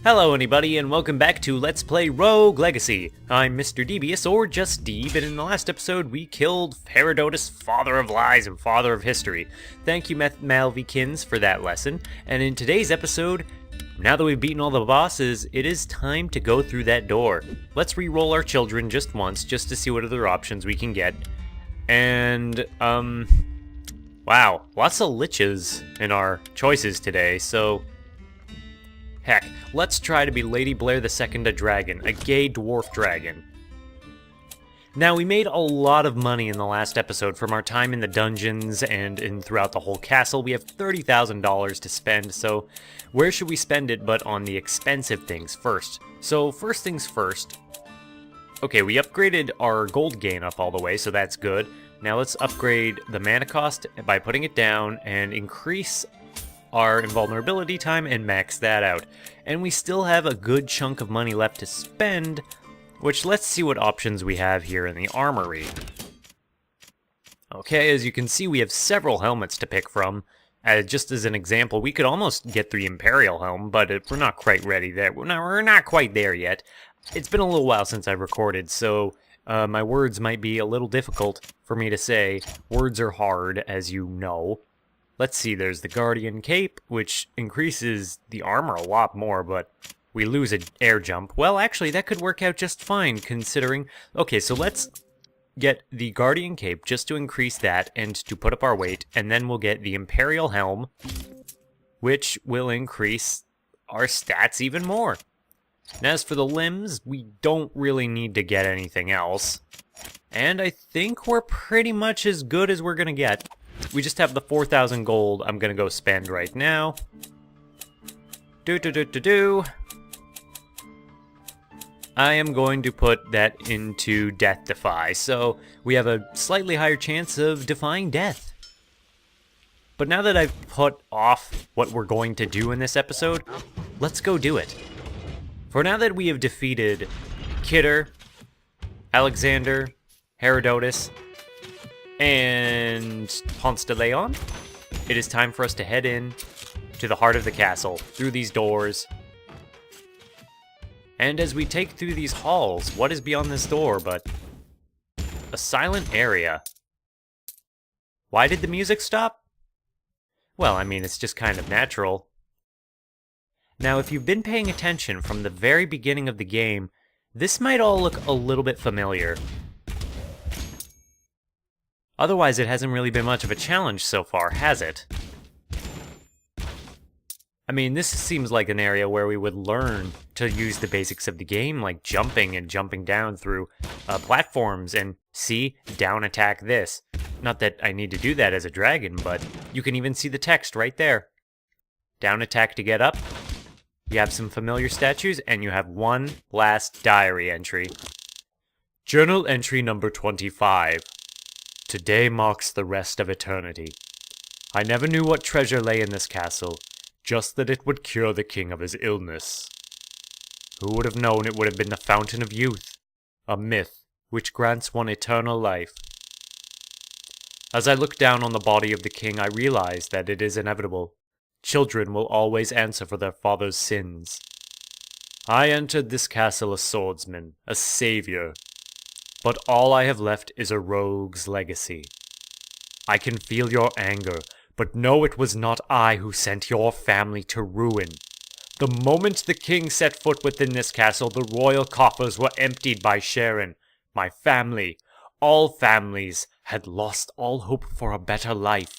Hello anybody, and welcome back to Let's Play Rogue Legacy. I'm Mr. Devious, or just Deeb, and in the last episode we killed Herodotus, father of lies and father of history. Thank you Malvikins for that lesson, and in today's episode, now that we've beaten all the bosses, it is time to go through that door. Let's re-roll our children just once, just to see what other options we can get. And, wow, lots of liches in our choices today, so heck, let's try to be Lady Blair II a dragon, a gay dwarf dragon. Now, we made a lot of money in the last episode from our time in the dungeons and throughout the whole castle. We have $30,000 to spend, so where should we spend it but on the expensive things first? So, first things first. Okay, we upgraded our gold gain up all the way, so that's good. Now let's upgrade the mana cost by putting it down and increase our invulnerability time and max that out. And we still have a good chunk of money left to spend, which let's see what options we have here in the armory. Okay, as you can see, we have several helmets to pick from. Just as an example, we could almost get the Imperial helm, but we're not quite ready there. We're not quite there yet. It's been a little while since I recorded, so my words might be a little difficult for me to say. Words are hard, as you know. Let's see, there's the Guardian Cape, which increases the armor a lot more, but we lose an air jump. Well, actually, that could work out just fine, considering... Okay, so let's get the Guardian Cape just to increase that and to put up our weight, and then we'll get the Imperial Helm, which will increase our stats even more. And as for the limbs, we don't really need to get anything else. And I think we're pretty much as good as we're gonna get. We just have the 4,000 gold I'm gonna go spend right now. I am going to put that into Death Defy, so we have a slightly higher chance of defying death. But now that I've put off what we're going to do in this episode, let's go do it. For now that we have defeated Kidder, Alexander, Herodotus, and Ponce de Leon, it is time for us to head in to the heart of the castle, through these doors. And as we take through these halls, what is beyond this door but a silent area? Why did the music stop? Well, I mean, it's just kind of natural. Now, if you've been paying attention from the very beginning of the game, this might all look a little bit familiar. Otherwise, it hasn't really been much of a challenge so far, has it? I mean, this seems like an area where we would learn to use the basics of the game, like jumping and jumping down through platforms, and see, down attack this. Not that I need to do that as a dragon, but you can even see the text right there. Down attack to get up. You have some familiar statues, and you have one last diary entry. Journal entry number 25. Today marks the rest of eternity. I never knew what treasure lay in this castle, just that it would cure the king of his illness. Who would have known it would have been the fountain of youth, a myth which grants one eternal life. As I look down on the body of the king, I realize that it is inevitable. Children will always answer for their father's sins. I entered this castle a swordsman, a savior, but all I have left is a rogue's legacy. I can feel your anger, but know it was not I who sent your family to ruin. The moment the king set foot within this castle, the royal coffers were emptied by Sharon. My family, all families, had lost all hope for a better life.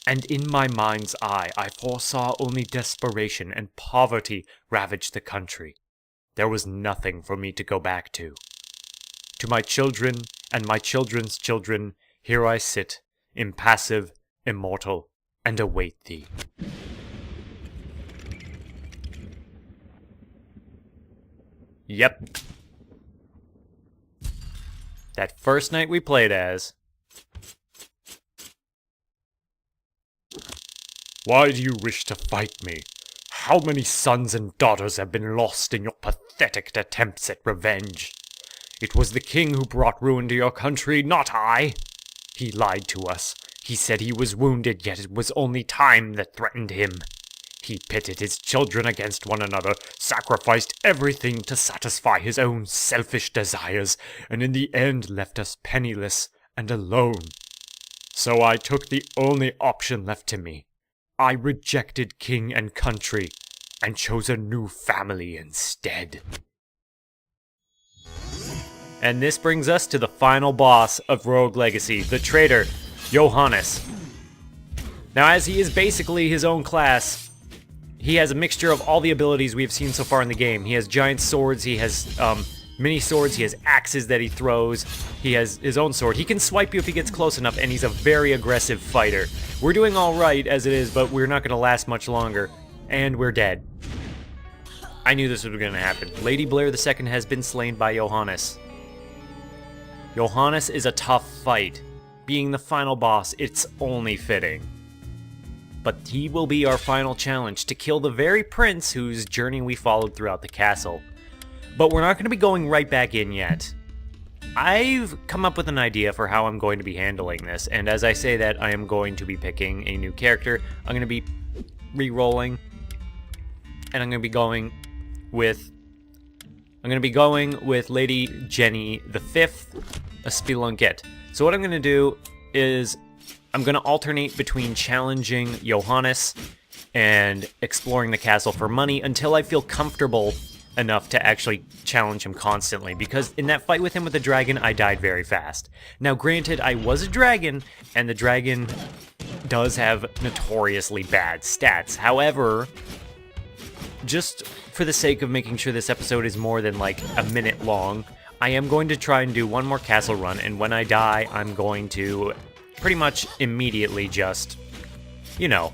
And in my mind's eye, I foresaw only desperation and poverty ravage the country. There was nothing for me to go back to. To my children and my children's children, here I sit, impassive, immortal, and await thee. Yep. That first night we played as. Why do you wish to fight me? How many sons and daughters have been lost in your pathetic attempts at revenge? It was the king who brought ruin to your country, not I. He lied to us. He said he was wounded, yet it was only time that threatened him. He pitted his children against one another, sacrificed everything to satisfy his own selfish desires, and in the end left us penniless and alone. So I took the only option left to me. I rejected king and country, and chose a new family instead. And this brings us to the final boss of Rogue Legacy, the traitor, Johannes. Now, as he is basically his own class, he has a mixture of all the abilities we've seen so far in the game. He has giant swords, he has mini swords, he has axes that he throws, he has his own sword. He can swipe you if he gets close enough, and he's a very aggressive fighter. We're doing alright as it is, but we're not going to last much longer. And we're dead. I knew this was going to happen. Lady Blair II has been slain by Johannes. Johannes is a tough fight. Being the final boss, it's only fitting. But he will be our final challenge to kill the very prince whose journey we followed throughout the castle. But we're not going to be going right back in yet. I've come up with an idea for how I'm going to be handling this, and as I say that, I am going to be picking a new character. I'm going to be re-rolling, and I'm going to be going with Lady Jenny V, a Spelunket. So what I'm going to do is I'm going to alternate between challenging Johannes and exploring the castle for money until I feel comfortable enough to actually challenge him constantly, because in that fight with him with the dragon, I died very fast. Now granted, I was a dragon, and the dragon does have notoriously bad stats. However, just for the sake of making sure this episode is more than like a minute long, I am going to try and do one more castle run, and when I die, I'm going to pretty much immediately just, you know,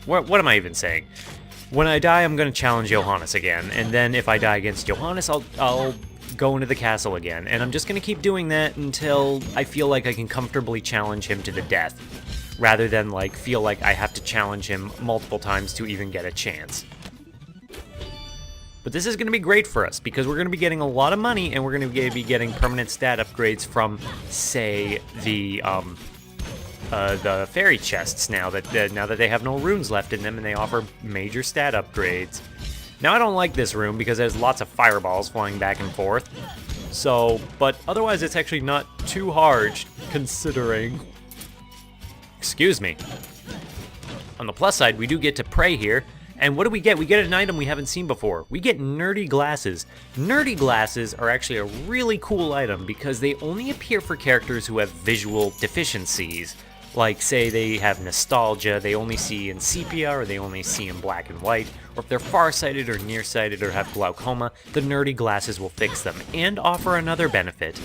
what am I even saying? When I die, I'm going to challenge Johannes again, and then if I die against Johannes, I'll go into the castle again, and I'm just going to keep doing that until I feel like I can comfortably challenge him to the death, rather than like feel like I have to challenge him multiple times to even get a chance. But this is going to be great for us, because we're going to be getting a lot of money, and we're going to be getting permanent stat upgrades from, say, the fairy chests now that they have no runes left in them, and they offer major stat upgrades. Now, I don't like this room because there's lots of fireballs flying back and forth. So, but otherwise it's actually not too hard, considering... Excuse me. On the plus side, we do get to pray here. And what do we get? We get an item we haven't seen before. We get nerdy glasses. Nerdy glasses are actually a really cool item because they only appear for characters who have visual deficiencies. Like, say they have nostalgia, they only see in sepia, or they only see in black and white, or if they're farsighted or nearsighted or have glaucoma, the nerdy glasses will fix them, and offer another benefit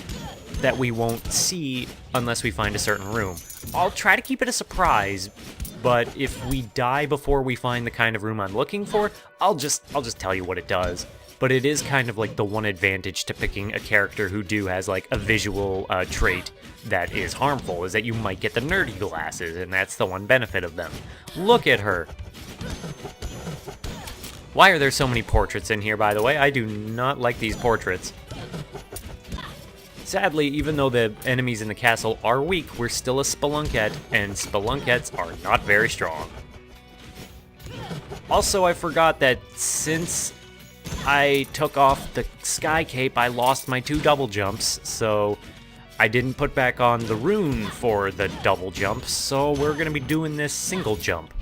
that we won't see unless we find a certain room. I'll try to keep it a surprise, but if we die before we find the kind of room I'm looking for, I'll just tell you what it does. But it is kind of like the one advantage to picking a character who has like a visual trait that is harmful, is that you might get the nerdy glasses, and that's the one benefit of them. Look at her. Why are there so many portraits in here, by the way? I do not like these portraits. Sadly, even though the enemies in the castle are weak, we're still a Spelunket, and Spelunkets are not very strong. Also, I forgot that since I took off the Sky Cape, I lost my 2 double jumps, so I didn't put back on the rune for the double jump, so we're gonna be doing this single jump.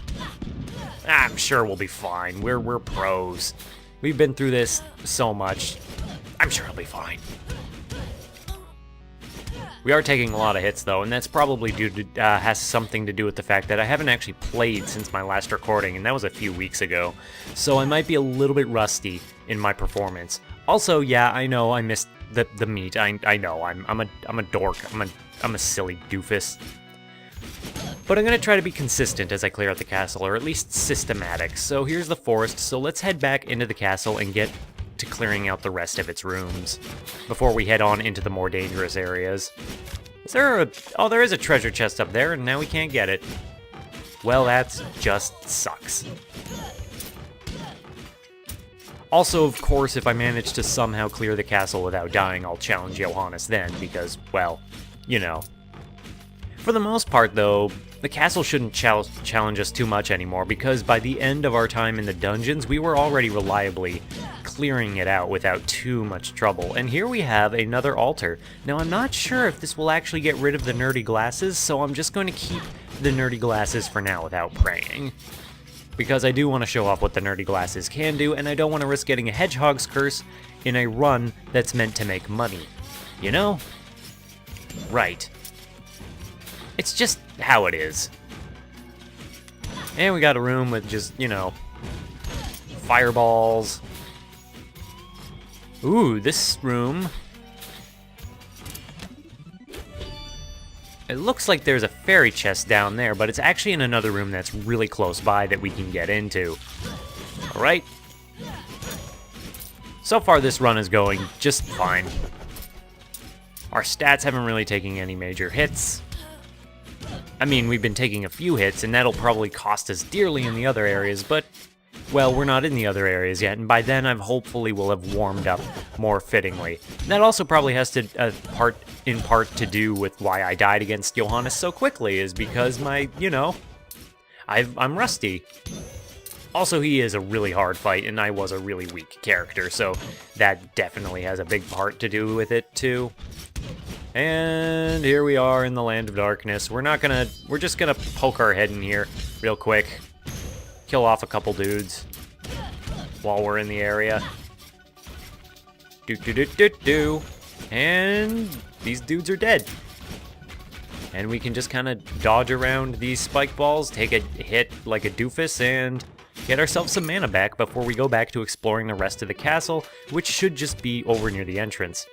I'm sure we'll be fine. We're pros. We've been through this so much. I'm sure it'll be fine. We are taking a lot of hits, though, and that's probably due to, has something to do with the fact that I haven't actually played since my last recording, and that was a few weeks ago. So I might be a little bit rusty in my performance. Also, yeah, I know I missed the meat. I know I'm a dork. I'm a silly doofus. But I'm gonna try to be consistent as I clear out the castle, or at least systematic. So here's the forest. So let's head back into the castle and get to clearing out the rest of its rooms before we head on into the more dangerous areas. Oh, there is a treasure chest up there, and now we can't get it. Well, that just sucks. Also, of course, if I manage to somehow clear the castle without dying, I'll challenge Johannes then, because, well, you know. For the most part, though, the castle shouldn't challenge us too much anymore, because by the end of our time in the dungeons, we were already reliably clearing it out without too much trouble. And here we have another altar. Now, I'm not sure if this will actually get rid of the nerdy glasses, so I'm just going to keep the nerdy glasses for now without praying. Because I do want to show off what the nerdy glasses can do, and I don't want to risk getting a hedgehog's curse in a run that's meant to make money. You know? Right. It's just how it is. And we got a room with just, you know, fireballs. Ooh, this room. It looks like there's a fairy chest down there, but it's actually in another room that's really close by that we can get into. Alright. So far this run is going just fine. Our stats haven't really taken any major hits. I mean, we've been taking a few hits, and that'll probably cost us dearly in the other areas, but, well, we're not in the other areas yet, and by then I hopefully will have warmed up more fittingly. That also probably has to, in part to do with why I died against Johannes so quickly, is because my, you know, I'm rusty. Also, he is a really hard fight, and I was a really weak character, so that definitely has a big part to do with it, too. And here we are in the Land of Darkness. We're just gonna poke our head in here real quick. Kill off a couple dudes while we're in the area. Do. And these dudes are dead. And we can just kind of dodge around these spike balls, take a hit like a doofus, and get ourselves some mana back before we go back to exploring the rest of the castle, which should just be over near the entrance.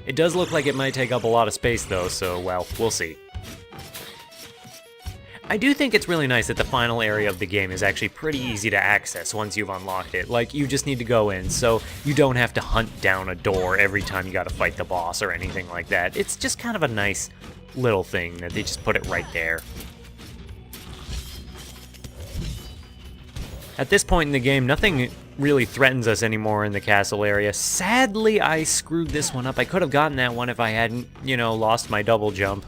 It does look like it might take up a lot of space though, so, well, we'll see. I do think it's really nice that the final area of the game is actually pretty easy to access once you've unlocked it. Like, you just need to go in, so you don't have to hunt down a door every time you gotta fight the boss or anything like that. It's just kind of a nice little thing that they just put it right there. At this point in the game, nothing really threatens us anymore in the castle area. Sadly, I screwed this one up. I could have gotten that one if I hadn't, you know, lost my double jump.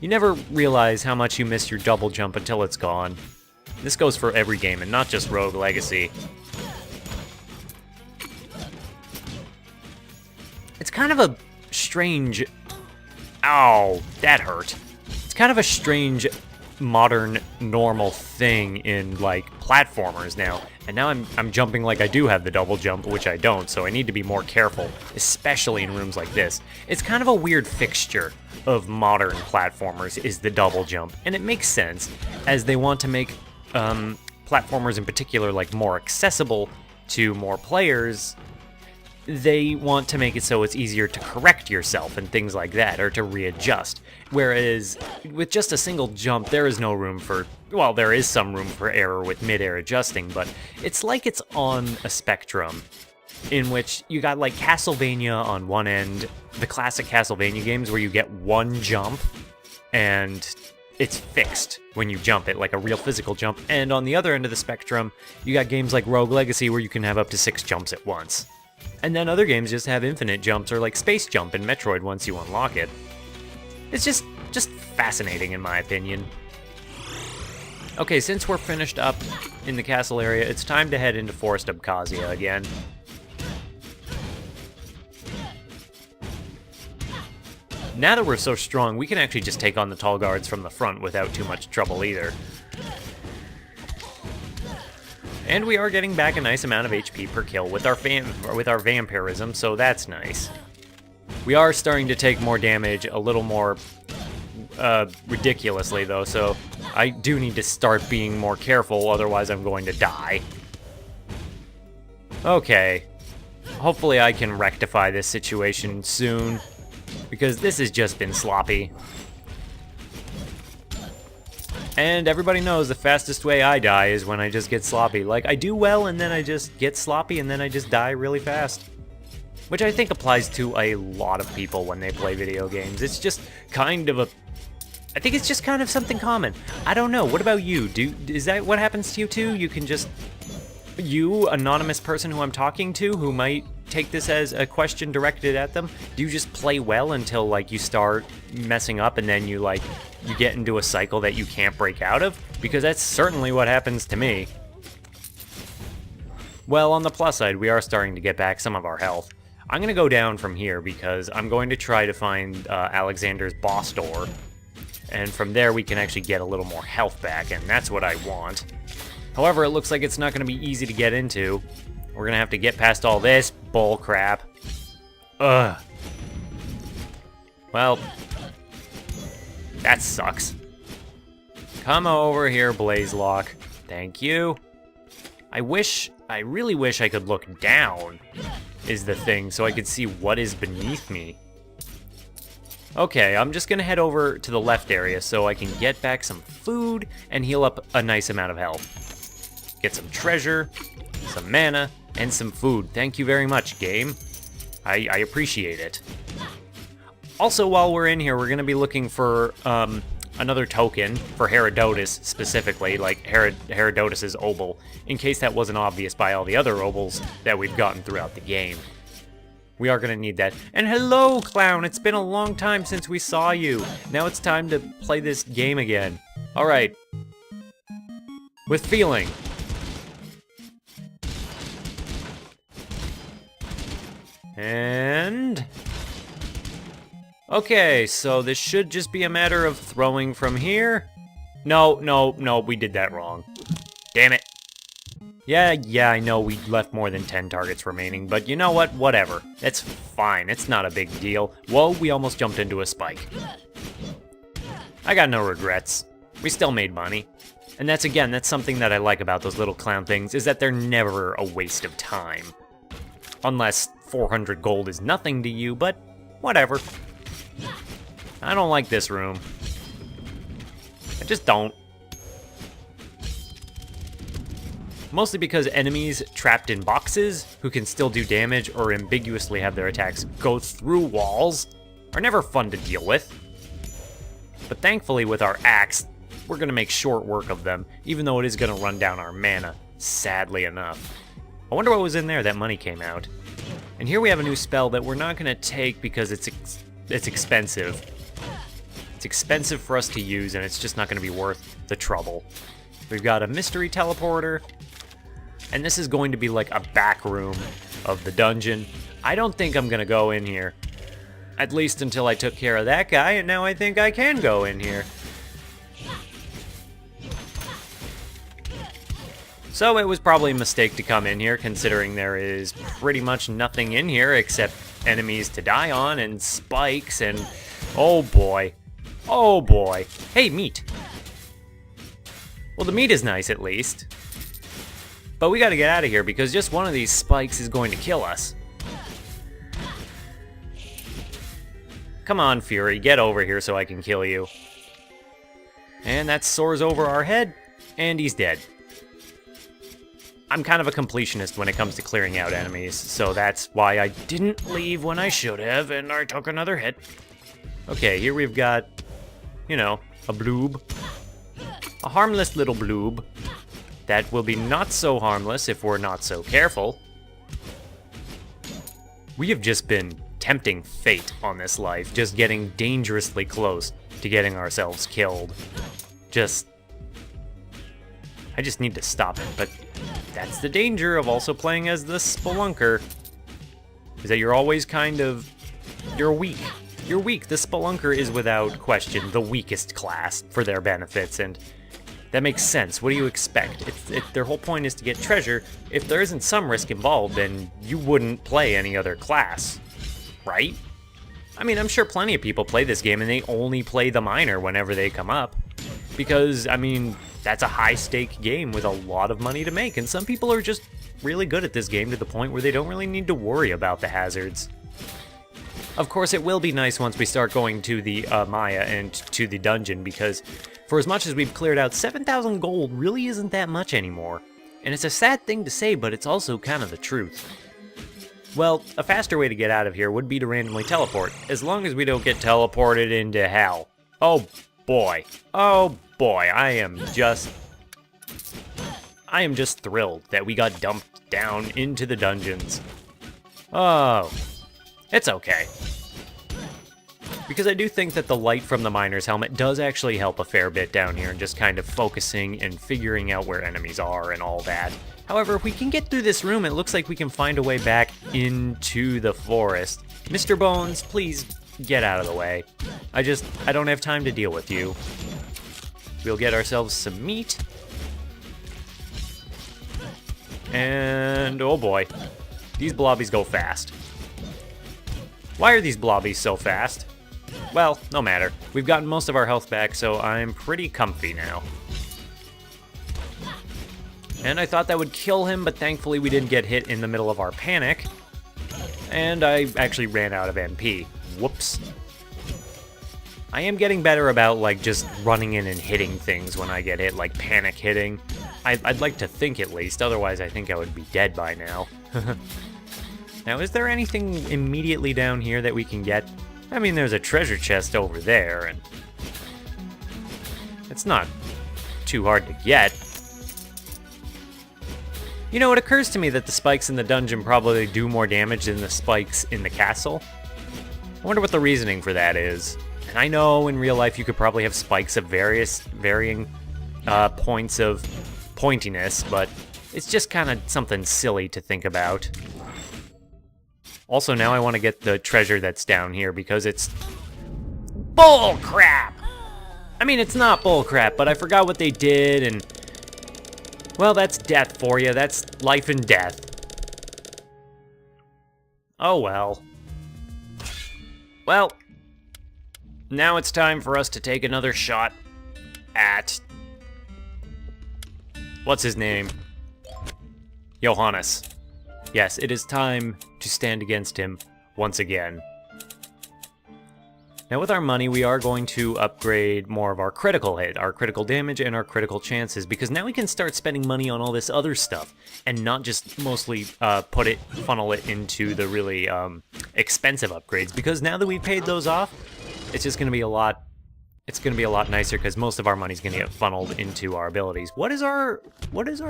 You never realize how much you miss your double jump until it's gone. This goes for every game, and not just Rogue Legacy. It's kind of a strange... Ow, that hurt. It's kind of a strange modern normal thing in like platformers now, and now I'm jumping like I do have the double jump, which I don't, so I need to be more careful, especially in rooms like this. It's kind of a weird fixture of modern platformers is the double jump, and it makes sense as they want to make platformers in particular like more accessible to more players. They want to make it so it's easier to correct yourself and things like that, or to readjust. Whereas with just a single jump, there is no room for, well, there is some room for error with mid-air adjusting, but it's like it's on a spectrum in which you got like Castlevania on one end, the classic Castlevania games where you get one jump and it's fixed when you jump it, like a real physical jump. And on the other end of the spectrum, you got games like Rogue Legacy where you can have up to 6 jumps at once. And then other games just have infinite jumps, or like Space Jump in Metroid once you unlock it. It's just fascinating in my opinion. Okay, since we're finished up in the castle area, it's time to head into Forest Abkhazia again. Now that we're so strong, we can actually just take on the tall guards from the front without too much trouble either. And we are getting back a nice amount of HP per kill with our vampirism, so that's nice. We are starting to take more damage, a little more ridiculously though, so I do need to start being more careful, otherwise I'm going to die. Okay. Hopefully I can rectify this situation soon, because this has just been sloppy. And everybody knows the fastest way I die is when I just get sloppy. Like, I do well, and then I just get sloppy, and then I just die really fast. Which I think applies to a lot of people when they play video games. It's just kind of a... I think it's just kind of something common. I don't know. What about you? Is that what happens to you too? You can just... You, anonymous person who I'm talking to, who might take this as a question directed at them? Do you just play well until, like, you start messing up and then you get into a cycle that you can't break out of? Because that's certainly what happens to me. Well, on the plus side, we are starting to get back some of our health. I'm gonna go down from here because I'm going to try to find Alexander's boss door. And from there, we can actually get a little more health back, and that's what I want. However, it looks like it's not going to be easy to get into. We're going to have to get past all this bull crap. Ugh. Well, that sucks. Come over here, Blazelock. Thank you. I really wish I could look down, is the thing, so I could see what is beneath me. Okay, I'm just gonna head over to the left area so I can get back some food and heal up a nice amount of health. Get some treasure, some mana, and some food. Thank you very much, game. I appreciate it. Also, while we're in here, we're gonna be looking for another token for Herodotus specifically, like Herodotus's obol, in case that wasn't obvious by all the other obols that we've gotten throughout the game. We are going to need that. And hello, Clown! It's been a long time since we saw you. Now it's time to play this game again. Alright. With feeling. And... okay, so this should just be a matter of throwing from here. No, we did that wrong. Damn it. Yeah, I know we left more than 10 targets remaining, but you know what? Whatever. It's fine. It's not a big deal. Whoa, we almost jumped into a spike. I got no regrets. We still made money. And that's something that I like about those little clown things, is that they're never a waste of time. Unless 400 gold is nothing to you, but whatever. I don't like this room. I just don't. Mostly because enemies trapped in boxes, who can still do damage or ambiguously have their attacks go through walls, are never fun to deal with. But thankfully with our axe, we're going to make short work of them, even though it is going to run down our mana, sadly enough. I wonder what was in there that money came out. And here we have a new spell that we're not going to take because it's expensive. It's expensive for us to use, and it's just not going to be worth the trouble. We've got a mystery teleporter. And this is going to be like a back room of the dungeon. I don't think I'm gonna go in here. At least until I took care of that guy, and now I think I can go in here. So it was probably a mistake to come in here, considering there is pretty much nothing in here except enemies to die on and spikes and... oh boy. Oh boy. Hey, meat. Well, the meat is nice at least. But we gotta get out of here because just one of these spikes is going to kill us. Come on, Fury, get over here so I can kill you. And that soars over our head, and he's dead. I'm kind of a completionist when it comes to clearing out enemies, so that's why I didn't leave when I should have, and I took another hit. Okay, here we've got, you know, a bloob. A harmless little bloob. That will be not so harmless if we're not so careful. We have just been tempting fate on this life, just getting dangerously close to getting ourselves killed. I just need to stop it, but that's the danger of also playing as the Spelunker, is that you're always you're weak. You're weak. The Spelunker is without question the weakest class for their benefits, and that makes sense. What do you expect? Their whole point is to get treasure. If there isn't some risk involved, then you wouldn't play any other class, right? I mean, I'm sure plenty of people play this game and they only play the miner whenever they come up. Because, I mean, that's a high-stake game with a lot of money to make, and some people are just really good at this game to the point where they don't really need to worry about the hazards. Of course, it will be nice once we start going to the Maya and to the dungeon, because for as much as we've cleared out, 7,000 gold really isn't that much anymore. And it's a sad thing to say, but it's also kind of the truth. Well, a faster way to get out of here would be to randomly teleport, as long as we don't get teleported into hell. Oh boy. Oh boy, I am just thrilled that we got dumped down into the dungeons. Oh, it's okay. Because I do think that the light from the miner's helmet does actually help a fair bit down here and just kind of focusing and figuring out where enemies are and all that. However, if we can get through this room, it looks like we can find a way back into the forest. Mr. Bones, please get out of the way. I don't have time to deal with you. We'll get ourselves some meat. And, oh boy, these blobbies go fast. Why are these blobbies so fast? Well, no matter. We've gotten most of our health back, so I'm pretty comfy now. And I thought that would kill him, but thankfully we didn't get hit in the middle of our panic. And I actually ran out of MP. Whoops. I am getting better about, like, just running in and hitting things when I get hit, like panic hitting. I'd like to think at least, otherwise I think I would be dead by now. Now, is there anything immediately down here that we can get? I mean, there's a treasure chest over there, and it's not too hard to get. You know, it occurs to me that the spikes in the dungeon probably do more damage than the spikes in the castle. I wonder what the reasoning for that is. And I know in real life you could probably have spikes of varying points of pointiness, but it's just kind of something silly to think about. Also, now I want to get the treasure that's down here because it's bull crap. I mean, it's not bull crap, but I forgot what they did, and well, that's death for you. That's life and death. Oh well. Well, now it's time for us to take another shot at what's his name? Johannes. Yes, it is time to stand against him once again. Now with our money, we are going to upgrade more of our critical hit, our critical damage, and our critical chances, because now we can start spending money on all this other stuff, and not just mostly funnel it into the really expensive upgrades, because now that we've paid those off, it's just going to be a lot nicer, because most of our money's going to get funneled into our abilities. What is our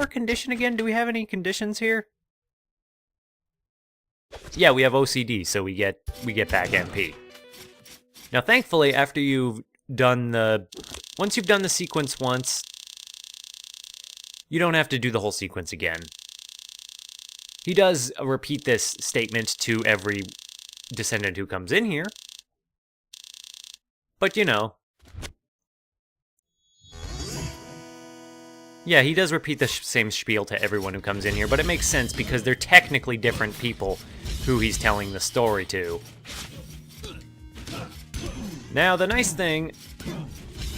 condition again? Do we have any conditions here? Yeah, we have OCD, so we get back MP. Now, thankfully, after you've done once you've done the sequence once, you don't have to do the whole sequence again. He does repeat this statement to every descendant who comes in here, but you know. Yeah, he does repeat the same spiel to everyone who comes in here, but it makes sense because they're technically different people who he's telling the story to. Now, the nice thing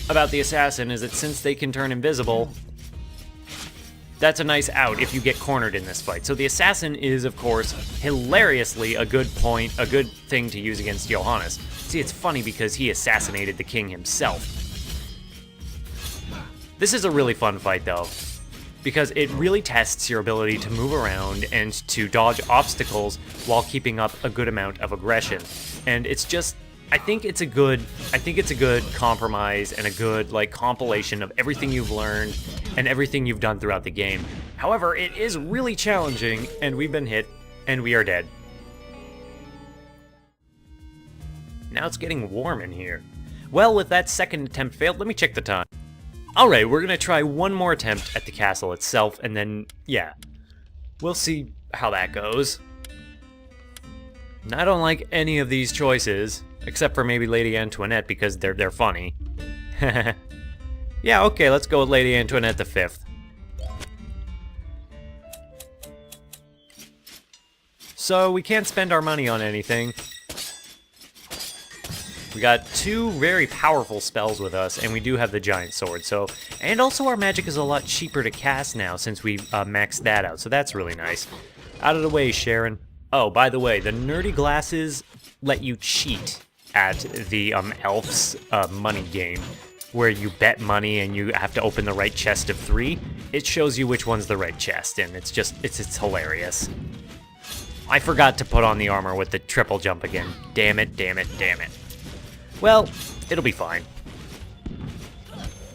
about the assassin is that since they can turn invisible, that's a nice out if you get cornered in this fight. So the assassin is, of course, hilariously a good thing to use against Johannes. See, it's funny because he assassinated the king himself. This is a really fun fight, though, because it really tests your ability to move around and to dodge obstacles while keeping up a good amount of aggression. And it's just, I think it's a good compromise and a good, like, compilation of everything you've learned and everything you've done throughout the game. However, it is really challenging, and we've been hit, and we are dead. Now it's getting warm in here. Well, with that second attempt failed, let me check the time. Alright, we're gonna try one more attempt at the castle itself, and then, yeah, we'll see how that goes. And I don't like any of these choices, except for maybe Lady Antoinette, because they're funny. Yeah, okay, let's go with Lady Antoinette the 5th. So, we can't spend our money on anything. We got 2 very powerful spells with us, and we do have the giant sword, so... And also our magic is a lot cheaper to cast now, since we maxed that out, so that's really nice. Out of the way, Sharon. Oh, by the way, the nerdy glasses let you cheat at the elf's money game, where you bet money and you have to open the right chest of 3. It shows you which one's the right chest, and it's hilarious. I forgot to put on the armor with the triple jump again. Damn it, damn it, damn it. Well, it'll be fine.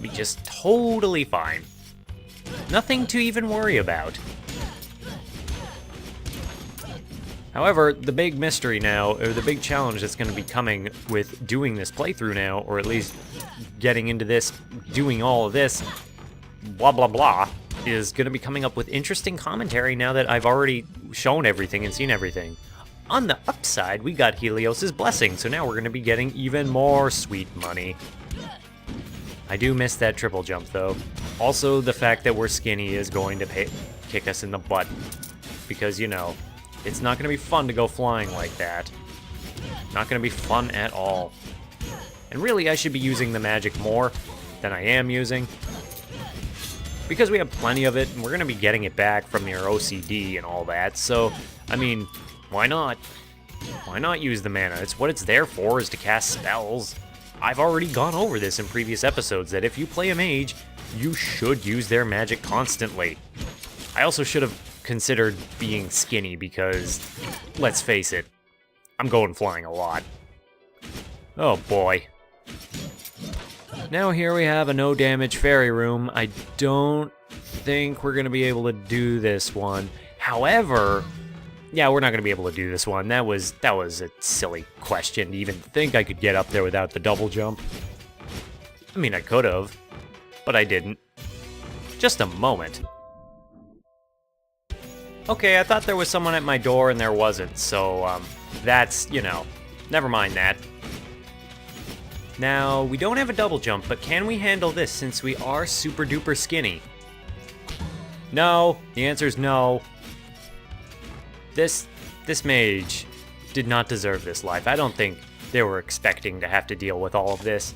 Be just totally fine. Nothing to even worry about. However, the big mystery now, or the big challenge that's going to be coming with doing this playthrough now, or at least getting into this, doing all of this, blah blah blah, is going to be coming up with interesting commentary now that I've already shown everything and seen everything. On the upside, we got Helios' blessing, so now we're going to be getting even more sweet money. I do miss that triple jump, though. Also, the fact that we're skinny is going to kick us in the butt, because, you know, it's not going to be fun to go flying like that. Not going to be fun at all. And really, I should be using the magic more than I am using, because we have plenty of it, and we're going to be getting it back from your OCD and all that, so, I mean, why not? Why not use the mana? It's what it's there for, is to cast spells. I've already gone over this in previous episodes, that if you play a mage, you should use their magic constantly. I also should have considered being skinny because, let's face it, I'm going flying a lot. Oh boy. Now here we have a no damage fairy room. I don't think we're going to be able to do this one. However, yeah, we're not going to be able to do this one. That was a silly question to even think I could get up there without the double jump. I mean, I could have, but I didn't. Just a moment. Okay, I thought there was someone at my door and there wasn't, so, that's, you know, never mind that. Now, we don't have a double jump, but can we handle this since we are super duper skinny? No, the answer is no. This mage did not deserve this life. I don't think they were expecting to have to deal with all of this.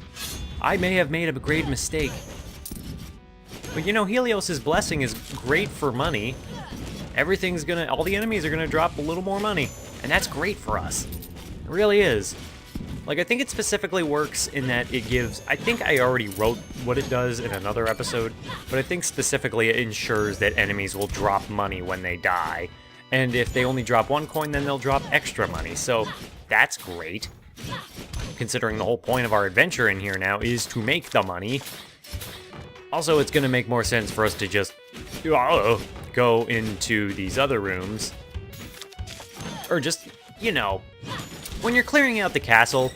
I may have made a great mistake. But you know, Helios' blessing is great for money. All the enemies are gonna drop a little more money, and that's great for us. It really is. Like, I think it specifically works in that it gives, I think I already wrote what it does in another episode, but I think specifically it ensures that enemies will drop money when they die. And if they only drop one coin, then they'll drop extra money, so that's great. Considering the whole point of our adventure in here now is to make the money. Also, it's gonna make more sense for us to just go into these other rooms. Or just, you know, when you're clearing out the castle,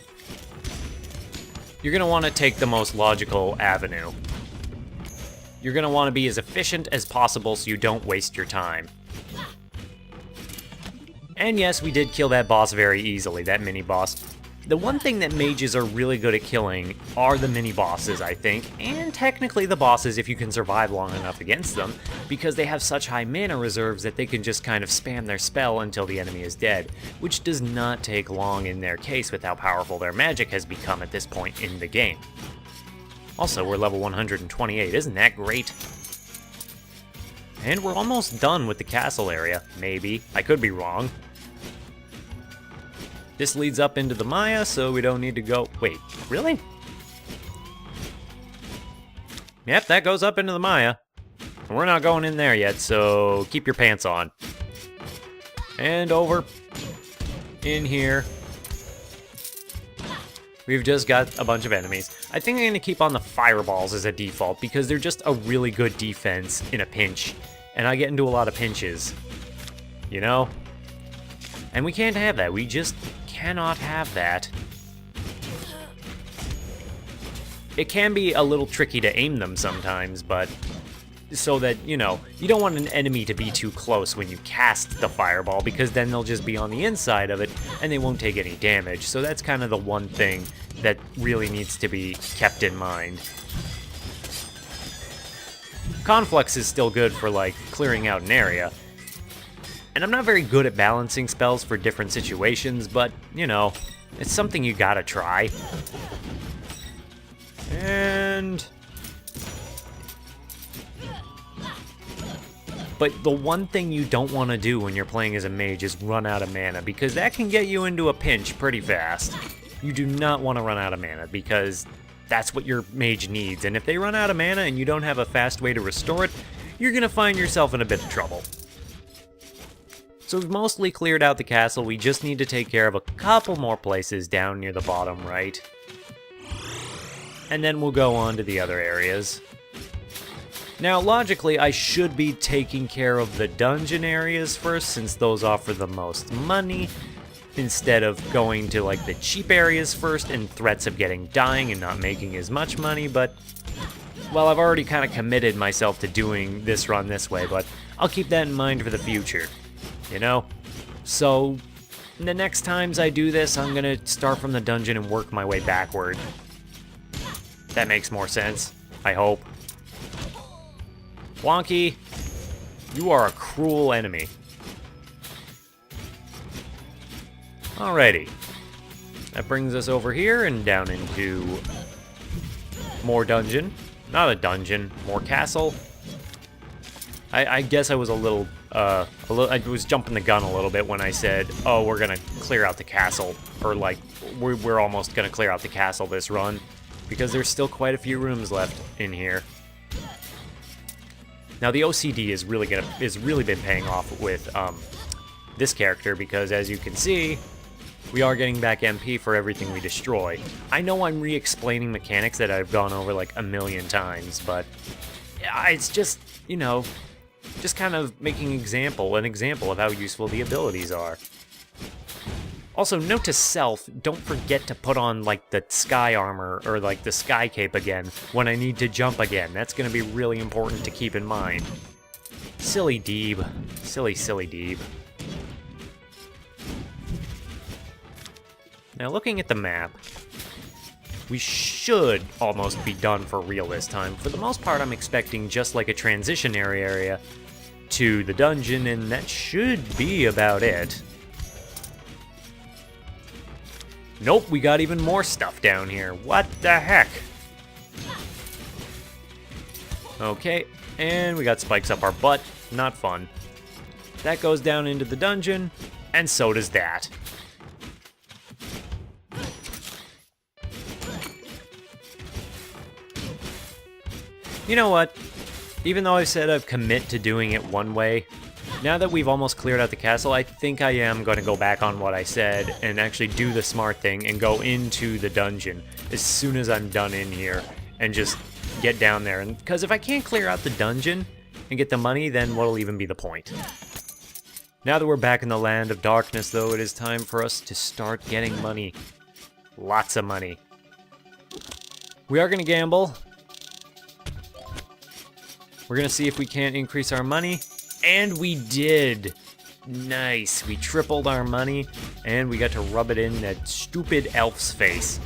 you're gonna want to take the most logical avenue. You're gonna want to be as efficient as possible so you don't waste your time. And yes, we did kill that boss very easily, that mini-boss. The one thing that mages are really good at killing are the mini-bosses, I think, and technically the bosses if you can survive long enough against them, because they have such high mana reserves that they can just kind of spam their spell until the enemy is dead, which does not take long in their case with how powerful their magic has become at this point in the game. Also, we're level 128, isn't that great? And we're almost done with the castle area, maybe. I could be wrong. This leads up into the Maya, so we don't need to go... Wait, really? Yep, that goes up into the Maya. We're not going in there yet, so keep your pants on. And over in here. We've just got a bunch of enemies. I think I'm going to keep on the fireballs as a default, because they're just a really good defense in a pinch. And I get into a lot of pinches. You know? And we can't have that. We just cannot have that. It can be a little tricky to aim them sometimes, but so that, you know, you don't want an enemy to be too close when you cast the fireball, because then they'll just be on the inside of it and they won't take any damage. So that's kind of the one thing that really needs to be kept in mind. Conflux is still good for, like, clearing out an area. And I'm not very good at balancing spells for different situations, but, you know, it's something you gotta try. And... But the one thing you don't want to do when you're playing as a mage is run out of mana, because that can get you into a pinch pretty fast. You do not want to run out of mana, because that's what your mage needs, and if they run out of mana and you don't have a fast way to restore it, you're gonna find yourself in a bit of trouble. So we've mostly cleared out the castle. We just need to take care of a couple more places down near the bottom right. And then we'll go on to the other areas. Now, logically, I should be taking care of the dungeon areas first, since those offer the most money, instead of going to, like, the cheap areas first and threats of getting dying and not making as much money, but, well, I've already kind of committed myself to doing this run this way, but I'll keep that in mind for the future, you know? So, the next times I do this, I'm gonna start from the dungeon and work my way backward. That makes more sense, I hope. Wonky, you are a cruel enemy. Alrighty. That brings us over here and down into more dungeon. Not a dungeon, more castle. I guess I was I was jumping the gun a little bit when I said, oh, we're gonna clear out the castle. Or like, we're almost gonna clear out the castle this run. Because there's still quite a few rooms left in here. Now the OCD is really been paying off with this character, because as you can see, we are getting back MP for everything we destroy. I know I'm re-explaining mechanics that I've gone over like a million times, but it's just, you know, just kind of making an example of how useful the abilities are. Also, note to self, don't forget to put on, like, the sky armor, or, like, the sky cape again, when I need to jump again. That's gonna be really important to keep in mind. Silly Deeb. Silly Deeb. Now, looking at the map, we should almost be done for real this time. For the most part, I'm expecting just, like, a transitionary area to the dungeon, and that should be about it. Nope, we got even more stuff down here. What the heck? Okay, and we got spikes up our butt. Not fun. That goes down into the dungeon, and so does that. You know what? Even though I said I've commit to doing it one way, now that we've almost cleared out the castle, I think I am going to go back on what I said and actually do the smart thing and go into the dungeon as soon as I'm done in here and just get down there. And because if I can't clear out the dungeon and get the money, then what'll even be the point? Now that we're back in the land of darkness, though, it is time for us to start getting money. Lots of money. We are going to gamble. We're going to see if we can't increase our money. And we did. Nice. We tripled our money, and we got to rub it in that stupid elf's face.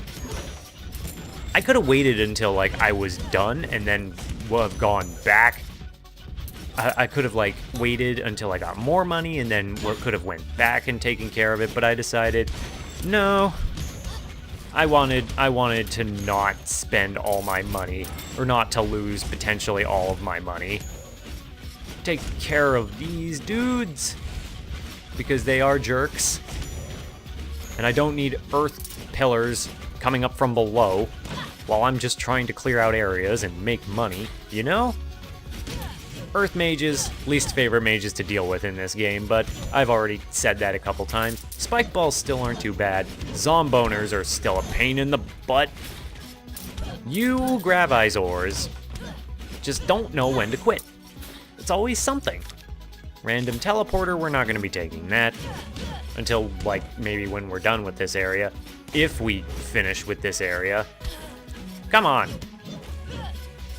I could have waited until, like, I was done and then would have gone back. I could have, like, waited until I got more money and then could have went back and taken care of it, but I decided, no. I wanted to not spend all my money, or not to lose potentially all of my money. Take care of these dudes, because they are jerks, and I don't need earth pillars coming up from below while I'm just trying to clear out areas and make money, you know? Earth mages, least favorite mages to deal with in this game, but I've already said that a couple times. Spike balls still aren't too bad. Zomboners are still a pain in the butt. You Gravizors just don't know when to quit. It's always something. Random teleporter, we're not going to be taking that until, like, maybe when we're done with this area. If we finish with this area. Come on.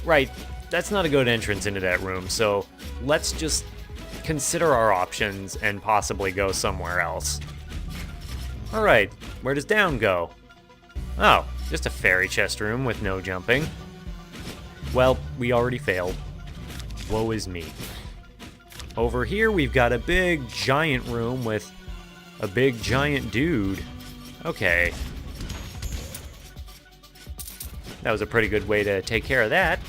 Right, that's not a good entrance into that room, so let's just consider our options and possibly go somewhere else. Alright, where does down go? Oh, just a fairy chest room with no jumping. Well, we already failed. Woe is me. Over here, we've got a big, giant room with a big, giant dude. Okay. That was a pretty good way to take care of that.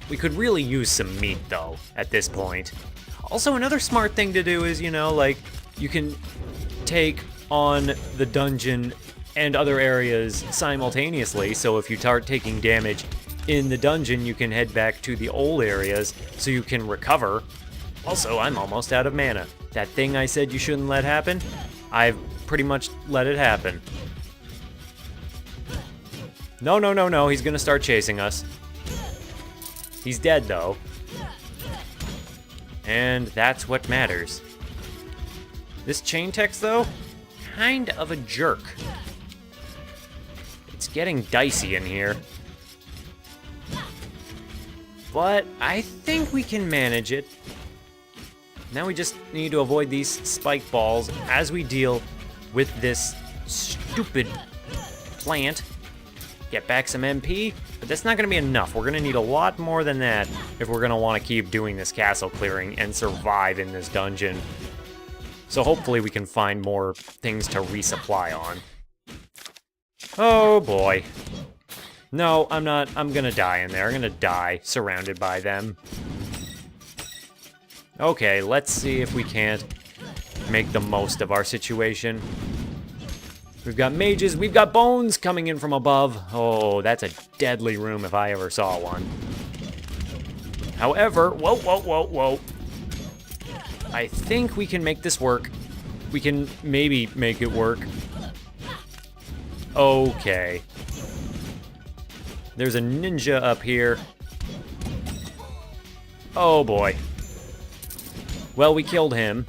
We could really use some meat, though, at this point. Also, another smart thing to do is, you know, like, you can take on the dungeon and other areas simultaneously, so if you start taking damage in the dungeon, you can head back to the old areas so you can recover. Also, I'm almost out of mana. That thing I said you shouldn't let happen, I've pretty much let it happen. No, no, no, no, he's gonna start chasing us. He's dead, though. And that's what matters. This chain text, though, kind of a jerk. It's getting dicey in here. But I think we can manage it. Now we just need to avoid these spike balls as we deal with this stupid plant. Get back some MP, but that's not going to be enough. We're going to need a lot more than that if we're going to want to keep doing this castle clearing and survive in this dungeon. So hopefully we can find more things to resupply on. Oh boy. No, I'm not. I'm going to die in there. I'm going to die surrounded by them. Okay, let's see if we can't make the most of our situation. We've got mages, we've got bones coming in from above. Oh, that's a deadly room if I ever saw one. However, whoa. I think we can make this work. We can maybe make it work. Okay. There's a ninja up here. Oh boy. Well, we killed him,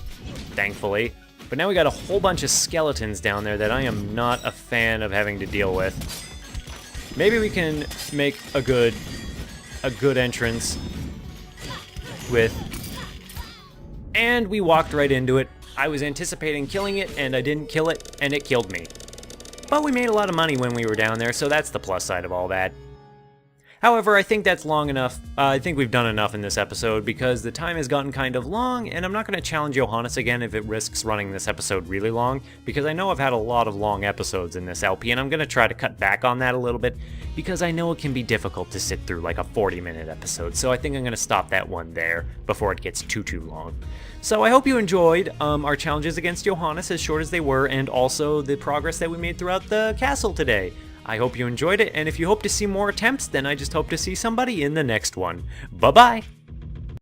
thankfully. But now we got a whole bunch of skeletons down there that I am not a fan of having to deal with. Maybe we can make a good entrance with... And we walked right into it. I was anticipating killing it, and I didn't kill it, and it killed me. But we made a lot of money when we were down there, so that's the plus side of all that. However, I think that's long enough. I think we've done enough in this episode because the time has gotten kind of long, and I'm not going to challenge Johannes again if it risks running this episode really long, because I know I've had a lot of long episodes in this LP, and I'm going to try to cut back on that a little bit, because I know it can be difficult to sit through like a 40-minute episode, so I think I'm going to stop that one there before it gets too long. So I hope you enjoyed our challenges against Johannes, as short as they were, and also the progress that we made throughout the castle today. I hope you enjoyed it, and if you hope to see more attempts, then I just hope to see somebody in the next one. Bye-bye!